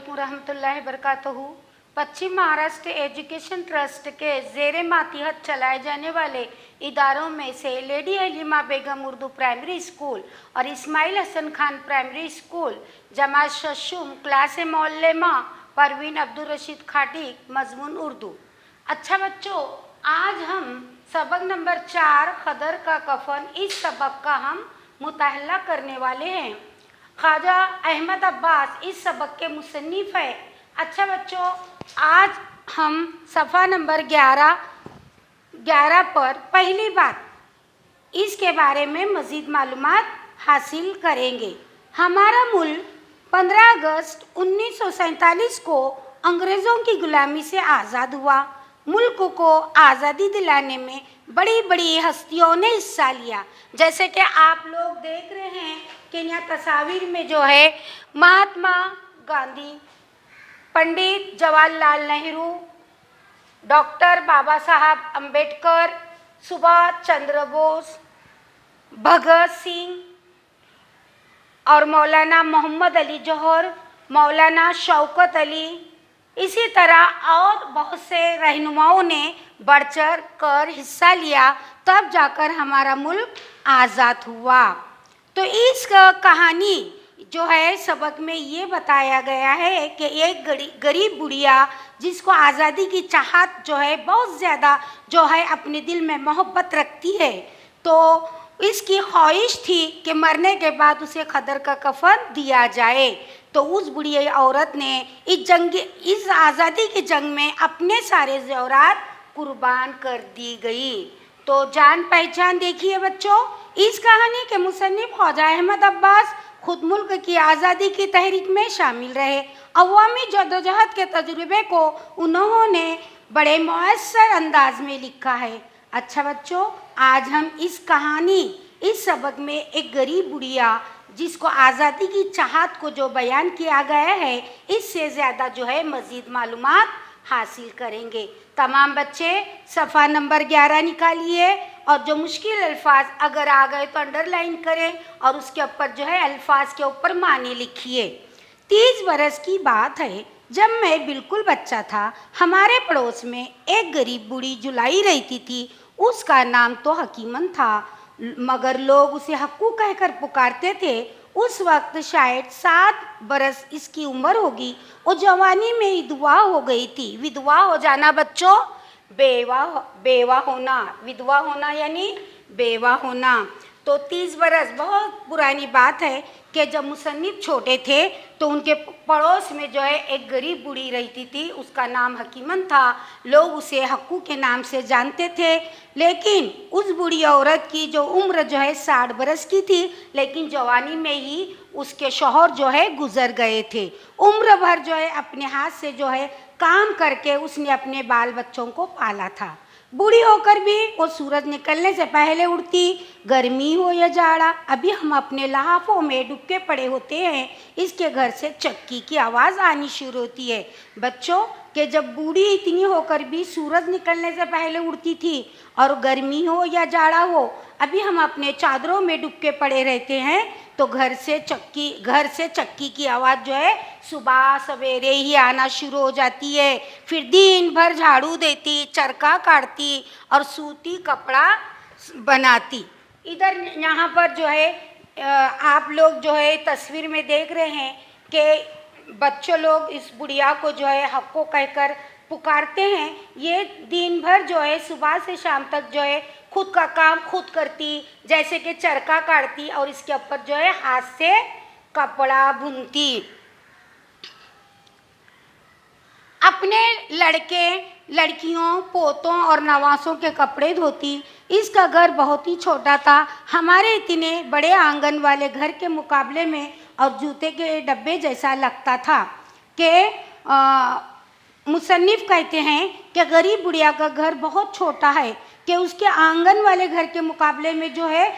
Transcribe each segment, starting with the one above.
अस्सलामुअलैकुम रहमतुल्लाहि बरकातहू। पश्चिम Maharashtra education trust के ज़ेरे मातिहत चलाए जाने वाले इदारों में से लेडी हलीमा बेगम उर्दू प्राइमरी स्कूल और इस्माइल हसन खान प्राइमरी स्कूल, जमात शशुम, क्लास मोल्लेमा परवीन अब्दुल रशीद खाटी, मजमून उर्दू। अच्छा बच्चों, आज हम सबक नंबर 4 खदर का कफन, इस सबक का हम मुताहला करने वाले हैं। ख्वाजा अहमद अब्बास इस सबक के मुसन्निफ है। अच्छा बच्चों, आज हम सफ़ा नंबर 11 पर पहली बात इसके बारे में मज़ीद मालूमात हासिल करेंगे। हमारा मुल्क 15 अगस्त 1947 को अंग्रेज़ों की गुलामी से आज़ाद हुआ। मुल्क को आज़ादी दिलाने में बड़ी बड़ी हस्तियों ने हिस्सा लिया। जैसे कि आप लोग देख रहे हैं कि यहाँ तस्वीर में जो है महात्मा गांधी, पंडित जवाहरलाल नेहरू, डॉक्टर बाबा साहब अम्बेडकर, सुभाष चंद्र बोस, भगत सिंह और मौलाना मोहम्मद अली जौहर, मौलाना शौकत अली, इसी तरह और बहुत से रहनुमाओं ने बढ़ चढ़ कर हिस्सा लिया, तब जाकर हमारा मुल्क आज़ाद हुआ। तो इस कहानी जो है सबक में ये बताया गया है कि एक गरीब बुढ़िया जिसको आज़ादी की चाहत जो है बहुत ज़्यादा जो है अपने दिल में मोहब्बत रखती है, तो इसकी ख्वाहिश थी कि मरने के बाद उसे खदर का कफन दिया जाए। तो उस बुढ़िया औरत ने इस आज़ादी की जंग में अपने सारे ज़ेवरात कुर्बान कर दी गई। तो जान पहचान देखिए बच्चों, इस कहानी के मुसन्निफ ख्वाजा अहमद अब्बास खुद मुल्क की आज़ादी की तहरीक में शामिल रहे। अवामी जद्दोजहद के तजुर्बे को उन्होंने बड़े मुअस्सर अंदाज में लिखा है। अच्छा बच्चों, आज हम इस सबक में एक गरीब बुढ़िया जिसको आज़ादी की चाहत को जो बयान किया गया है, इससे ज़्यादा जो है मज़ीद मालूमात हासिल करेंगे। तमाम बच्चे सफ़ा नंबर 11 निकालिए और जो मुश्किल अल्फाज अगर आ गए तो अंडरलाइन करें और उसके ऊपर जो है अल्फाज के ऊपर माने लिखिए। 30 बरस की बात है, जब मैं बिल्कुल बच्चा था। हमारे पड़ोस में एक गरीब बूढ़ी जुलाई रहती थी। उसका नाम तो हकीमन था, मगर लोग उसे हक्कू कहकर पुकारते थे। उस वक्त शायद 7 बरस इसकी उम्र होगी। वो जवानी में विधवा हो गई थी। विधवा हो जाना बच्चों, बेवा होना, विधवा होना यानी बेवा होना। तो 30 बरस बहुत पुरानी बात है कि जब मुसन्निफ छोटे थे तो उनके पड़ोस में जो है एक गरीब बूढ़ी रहती थी। उसका नाम हकीमन था। लोग उसे हक्कू के नाम से जानते थे। लेकिन उस बूढ़ी औरत की जो उम्र जो है 60 बरस की थी, लेकिन जवानी में ही उसके शौहर जो है गुजर गए थे। उम्र भर जो है अपने हाथ से जो है काम करके उसने अपने बाल बच्चों को पाला था। बूढ़ी होकर भी वो सूरज निकलने से पहले उठती, गर्मी हो या जाड़ा। अभी हम अपने लहाफों में डुबके पड़े होते हैं, इसके घर से चक्की की आवाज़ आनी शुरू होती है। बच्चों, कि जब बूढ़ी इतनी होकर भी सूरज निकलने से पहले उठती थी और गर्मी हो या जाड़ा हो, अभी हम अपने चादरों में डुबके पड़े रहते हैं, तो घर से चक्की की आवाज़ जो है सुबह सवेरे ही आना शुरू हो जाती है। फिर दिन भर झाड़ू देती, चरखा काटती और सूती कपड़ा बनाती। इधर यहाँ पर जो है आप लोग जो है तस्वीर में देख रहे हैं कि बच्चों लोग इस बुढ़िया को जो है हक्को कहकर पुकारते हैं। ये दिन भर जो है सुबह से शाम तक जो है खुद का काम खुद करती, जैसे कि चरखा काटती और इसके ऊपर जो है हाथ से कपड़ा बुनती। अपने लड़के लड़कियों, पोतों और नवासों के कपड़े धोती। इसका घर बहुत ही छोटा था। हमारे इतने बड़े आंगन वाले घर के मुकाबले में और जूते के डब्बे जैसा लगता था कि मुसन्निफ कहते हैं कि गरीब बुढ़िया का घर बहुत छोटा है कि उसके आंगन वाले घर के मुकाबले में जो है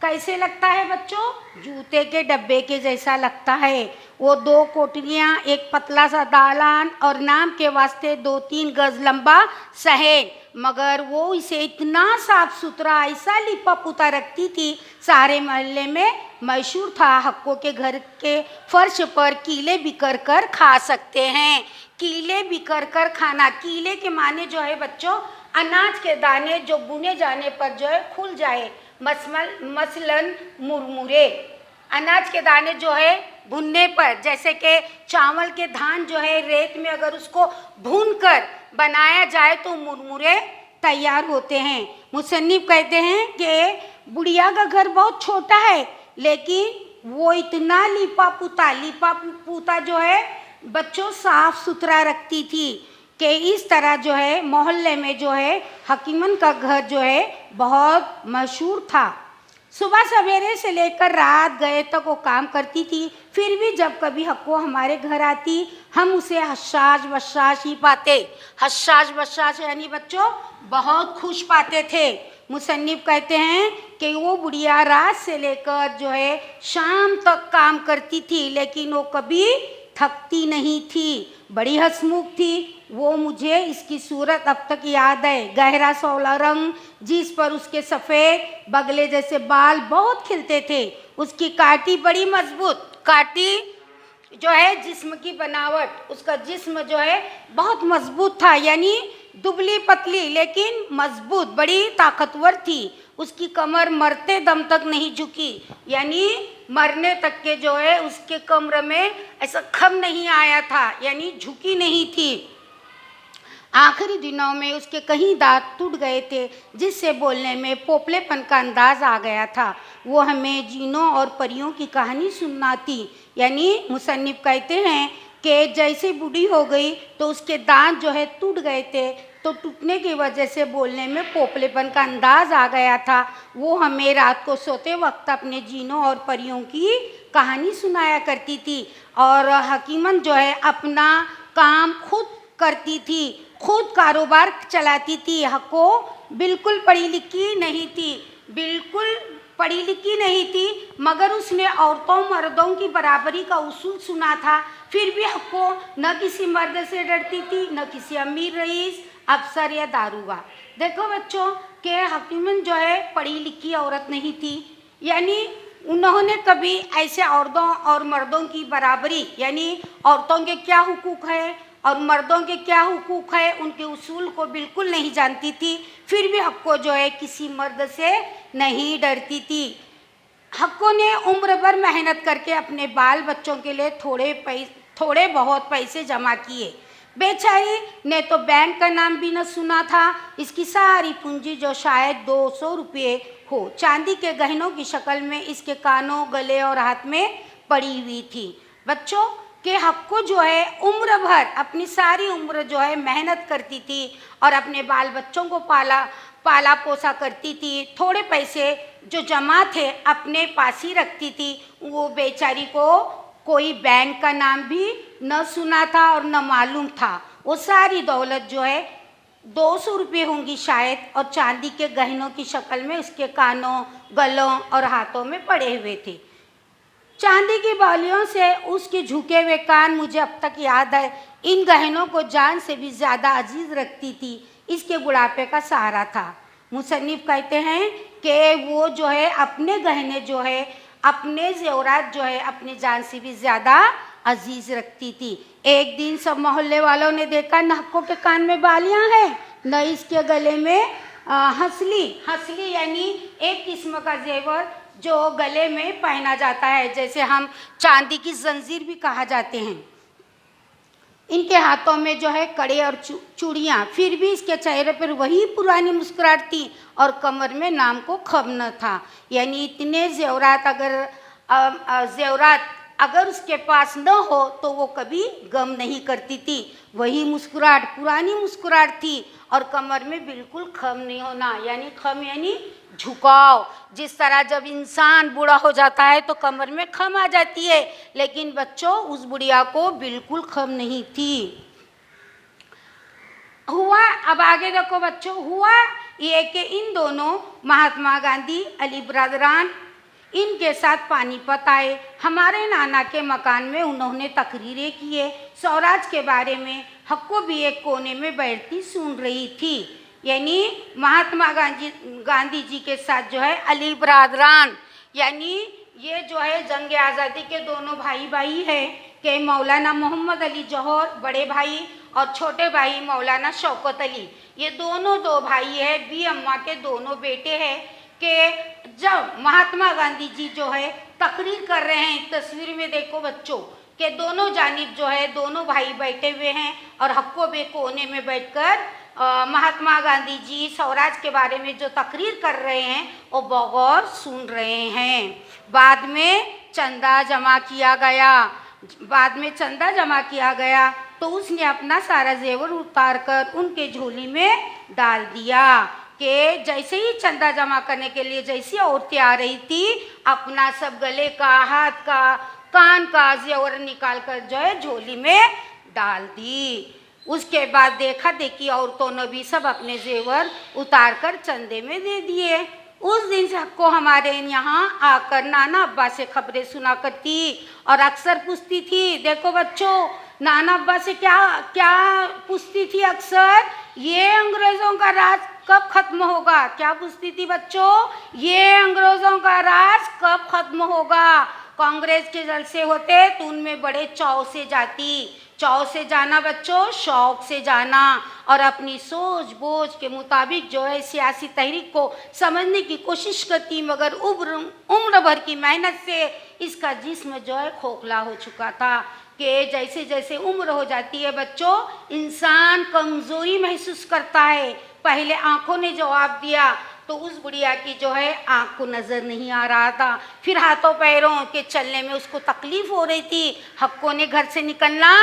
कैसे लगता है बच्चों? जूते के डब्बे के जैसा लगता है। वो 2 कोठरियाँ, एक पतला सा दालान और नाम के वास्ते 2-3 गज लंबा शहर, मगर वो इसे इतना साफ सुथरा ऐसा लिपा पुता रखती थी, सारे मोहल्ले में मशहूर था। हक्को के घर के फर्श पर कीले बिखर कर खा सकते हैं। कीले बिखर कर खाना, कीले के माने जो है बच्चों अनाज के दाने जो बुने जाने पर जो है खुल जाए, मसलन मुरमुरे। अनाज के दाने जो है भुनने पर, जैसे कि चावल के धान जो है रेत में अगर उसको भूनकर बनाया जाए तो मुरमुरे तैयार होते हैं। मुसन्निफ कहते हैं कि बुढ़िया का घर बहुत छोटा है, लेकिन वो इतना लिपा पुता जो है बच्चों साफ सुथरा रखती थी कि इस तरह जो है मोहल्ले में जो है हकीमन का घर जो है बहुत मशहूर था। सुबह सवेरे से लेकर रात गए तक वो काम करती थी, फिर भी जब कभी हक्को हमारे घर आती हम उसे हशाश बशाश ही पाते। हशाश बशाश यानी बच्चों बहुत खुश पाते थे। मुसन्निफ कहते हैं कि वो बुढ़िया रात से लेकर जो है शाम तक काम करती थी, लेकिन वो कभी थकती नहीं थी, बड़ी हंसमुख थी। वो मुझे इसकी सूरत अब तक याद है। गहरा सौला रंग, जिस पर उसके सफ़ेद बगले जैसे बाल बहुत खिलते थे। उसकी काटी बड़ी मजबूत, काटी जो है जिस्म की बनावट, उसका जिस्म जो है बहुत मजबूत था, यानी दुबली पतली लेकिन मजबूत, बड़ी ताकतवर थी। उसकी कमर मरते दम तक नहीं झुकी, यानी मरने तक के जो है उसके कमर में ऐसा खम नहीं आया था, यानी झुकी नहीं थी। आखिरी दिनों में उसके कहीं दांत टूट गए थे, जिससे बोलने में पोपलेपन का अंदाज आ गया था। वो हमें जीनों और परियों की कहानी सुनाती, यानी मुसन्निफ कहते हैं कि जैसे बूढ़ी हो गई तो उसके दांत जो है टूट गए थे, तो टूटने की वजह से बोलने में पोपलेपन का अंदाज आ गया था। वो हमें रात को सोते वक्त अपने जीनों और परियों की कहानी सुनाया करती थी। और हकीमन जो है अपना काम खुद करती थी, खुद कारोबार चलाती थी। हक्को बिल्कुल पढ़ी लिखी नहीं थी, बिल्कुल पढ़ी लिखी नहीं थी, मगर उसने औरतों मर्दों की बराबरी का उसूल सुना था। फिर भी हक्को न किसी मर्द से डरती थी, न किसी अमीर रईस, अफसर या दारोगा। देखो बच्चों कि हकीमन जो है पढ़ी लिखी औरत नहीं थी, यानी उन्होंने कभी ऐसे औरतों और मर्दों की बराबरी, यानी औरतों के क्या हुकूक है और मर्दों के क्या हुकूक है, उनके उसूल को बिल्कुल नहीं जानती थी। फिर भी हक्को जो है किसी मर्द से नहीं डरती थी। हक्को ने उम्र भर मेहनत करके अपने बाल बच्चों के लिए थोड़े बहुत पैसे जमा किए। बेचारी ने तो बैंक का नाम भी न सुना था। इसकी सारी पूंजी जो शायद 200 रुपये हो, चांदी के गहनों की शक्ल में इसके कानों, गले और हाथ में पड़ी हुई थी। बच्चों के हक्को जो है उम्र भर, अपनी सारी उम्र जो है मेहनत करती थी और अपने बाल बच्चों को पाला पोसा करती थी। थोड़े पैसे जो जमा थे अपने पास ही रखती थी। वो बेचारी को कोई बैंक का नाम भी न सुना था और न मालूम था। वो सारी दौलत जो है 200 रुपये होंगी शायद, और चांदी के गहनों की शक्ल में उसके कानों, गलों और हाथों में पड़े हुए थे। चांदी की बालियों से उसके झुके हुए कान मुझे अब तक याद है। इन गहनों को जान से भी ज़्यादा अजीज रखती थी, इसके बुढ़ापे का सहारा था। मुसन्निफ कहते हैं कि वो जो है अपने गहने जो है, अपने ज़ेवरात जो है अपनी जान से भी ज़्यादा अजीज रखती थी। एक दिन सब मोहल्ले वालों ने देखा न हक्को के कान में बालियां हैं, न इसके गले में हंसली यानी एक किस्म का जेवर जो गले में पहना जाता है, जैसे हम चांदी की जंजीर भी कहा जाते हैं। इनके हाथों में जो है कड़े और चूड़ियाँ। फिर भी इसके चेहरे पर वही पुरानी मुस्कुराहट थी और कमर में नाम को खम न था। यानी इतने जेवरात अगर उसके पास न हो तो वो कभी गम नहीं करती थी। वही मुस्कुराहट, पुरानी मुस्कुराहट थी और कमर में बिल्कुल खम नहीं होना, यानी खम यानी झुकाव। जिस तरह जब इंसान बूढ़ा हो जाता है तो कमर में खम आ जाती है, लेकिन बच्चों उस बुढ़िया को बिल्कुल खम नहीं थी। हुआ, अब आगे देखो बच्चों, हुआ ये कि इन दोनों महात्मा गांधी, अली ब्रदरान इनके साथ पानीपत आए। हमारे नाना के मकान में उन्होंने तकरीरें किए। स्वराज के बारे में हक्को भी एक कोने में बैठती सुन रही थी। यानी महात्मा गांधी जी के साथ जो है अली बरादरान, यानी ये जो है जंग आज़ादी के दोनों भाई हैं कि मौलाना मोहम्मद अली जौहर बड़े भाई और छोटे भाई मौलाना शौकत अली, ये दोनों दो भाई है। बी अम्मा के दोनों बेटे हैं कि जब महात्मा गांधी जी जो है तकरीर कर रहे हैं, तस्वीर में देखो बच्चों कि दोनों जानिब जो है दोनों भाई बैठे हुए हैं और हक्को बे कोने में बैठकर महात्मा गांधी जी स्वराज के बारे में जो तकरीर कर रहे हैं वो बगौर सुन रहे हैं। बाद में चंदा जमा किया गया तो उसने अपना सारा जेवर उतार कर उनके झोली में डाल दिया कि जैसे ही चंदा जमा करने के लिए जैसी औरतें आ रही थी, अपना सब गले का, हाथ का, कान का जेवर निकाल कर जो है झोली में डाल दी। उसके बाद देखा देखी औरतों ने भी सब अपने जेवर उतार कर चंदे में दे दिए। उस दिन से को हमारे यहाँ आकर नाना अब्बा से खबरें सुना करती और अक्सर पूछती थी। देखो बच्चों, नाना अब्बा से क्या क्या पूछती थी अक्सर, ये अंग्रेज़ों का राज कब खत्म होगा? क्या पूछती थी बच्चों? ये अंग्रेज़ों का राज कब खत्म होगा? कांग्रेस के जलसे होते तो उनमें बड़े चाव से जाना बच्चों, शौक से जाना और अपनी सोच बोझ के मुताबिक जो है सियासी तहरीक को समझने की कोशिश करती, मगर उम्र भर की मेहनत से इसका जिस्म जो है खोखला हो चुका था कि जैसे जैसे उम्र हो जाती है बच्चों, इंसान कमज़ोरी महसूस करता है। पहले आंखों ने जवाब दिया तो उस बुढ़िया की जो है आँख को नज़र नहीं आ रहा था, फिर हाथों पैरों के चलने में उसको तकलीफ़ हो रही थी। हक्को ने घर से निकलना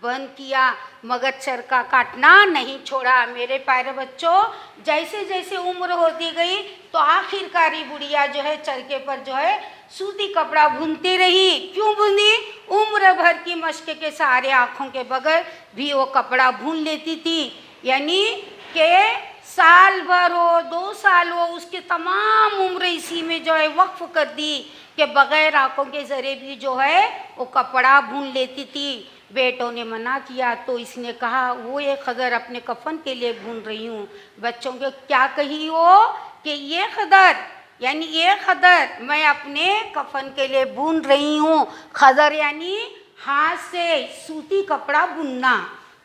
बंद किया मगर चरखा काटना नहीं छोड़ा। मेरे प्यारे बच्चों, जैसे जैसे उम्र होती गई तो आखिरकारी बुढ़िया जो है चरखे पर जो है सूती कपड़ा बुनती रही। क्यों बुनी? उम्र भर की मश्क के सहारे आँखों के बगैर भी वो कपड़ा बुन लेती थी। यानी कि साल भर हो, 2 साल हो, उसके तमाम उम्र इसी में जो है वक्फ कर दी कि बग़ैर आँखों के ज़रिए भी जो है वो कपड़ा बुन लेती थी। बेटों ने मना किया तो इसने कहा वो ये खदर अपने कफन के लिए बुन रही हूँ। बच्चों के क्या कही वो कि ये खदर, यानी ये खदर मैं अपने कफन के लिए बुन रही हूँ। खदर यानी हाथ से सूती कपड़ा बुनना,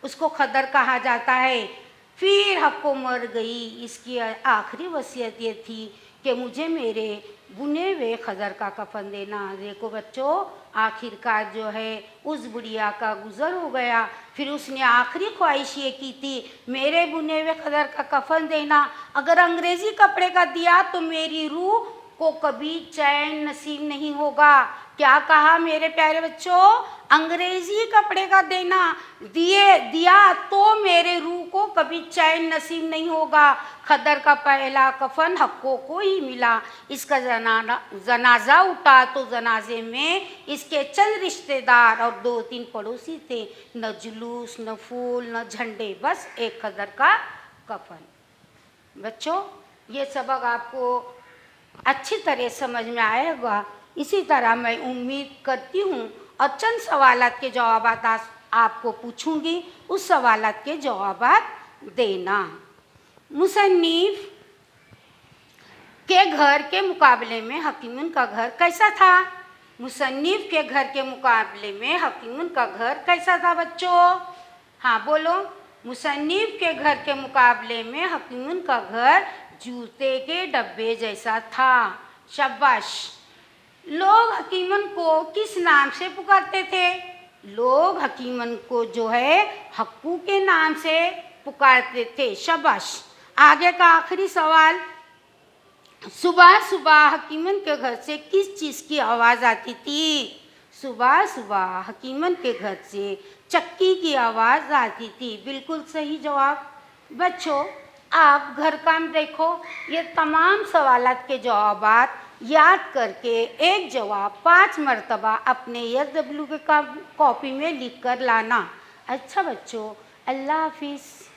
उसको खदर कहा जाता है। फिर हक्को मर गई। इसकी आखिरी वसीयत ये थी कि मुझे मेरे बुने हुए खदर का कफन देना। देखो बच्चों, आखिरकार जो है उस बुढ़िया का गुज़र हो गया। फिर उसने आखिरी ख्वाहिश ये की थी, मेरे बुने हुए खदर का कफन देना। अगर अंग्रेज़ी कपड़े का दिया तो मेरी रूह को कभी चैन नसीब नहीं होगा। क्या कहा मेरे प्यारे बच्चों? अंग्रेज़ी कपड़े का दिया तो मेरे रूह को कभी चैन नसीब नहीं होगा। खदर का पहला कफन हक्को को ही मिला। इसका जनाजा उठा तो जनाजे में इसके चंद रिश्तेदार और 2-3 पड़ोसी थे। न जुलूस, न फूल, न झंडे, बस एक खदर का कफन। बच्चों, ये सबक आपको अच्छी तरह समझ में आएगा। इसी तरह मैं उम्मीद करती हूँ और चंद सवालात के जवाबात आपको पूछूंगी, उस सवालात के जवाबात देना। मुसन्निफ के घर के मुकाबले में हकीमुन का घर कैसा था? मुसन्निफ के घर के मुकाबले में हकीमुन का घर कैसा था बच्चों? हाँ बोलो। मुसन्निफ के घर के मुकाबले में हकीमुन का घर जूते के डब्बे जैसा था। शाबाश। लोग हकीमन को किस नाम से पुकारते थे? लोग हकीमन को जो है हक्कू के नाम से पुकारते थे। शाबाश। आगे का आखिरी सवाल, सुबह सुबह हकीमन के घर से किस चीज़ की आवाज़ आती थी? सुबह सुबह हकीमन के घर से चक्की की आवाज़ आती थी। बिल्कुल सही जवाब। बच्चों, आप घर काम देखो, ये तमाम सवालात के जवाबात याद करके एक जवाब 5 मरतबा अपने YSW के कॉपी में लिख कर लाना। अच्छा बच्चों, अल्लाह हाफिज़।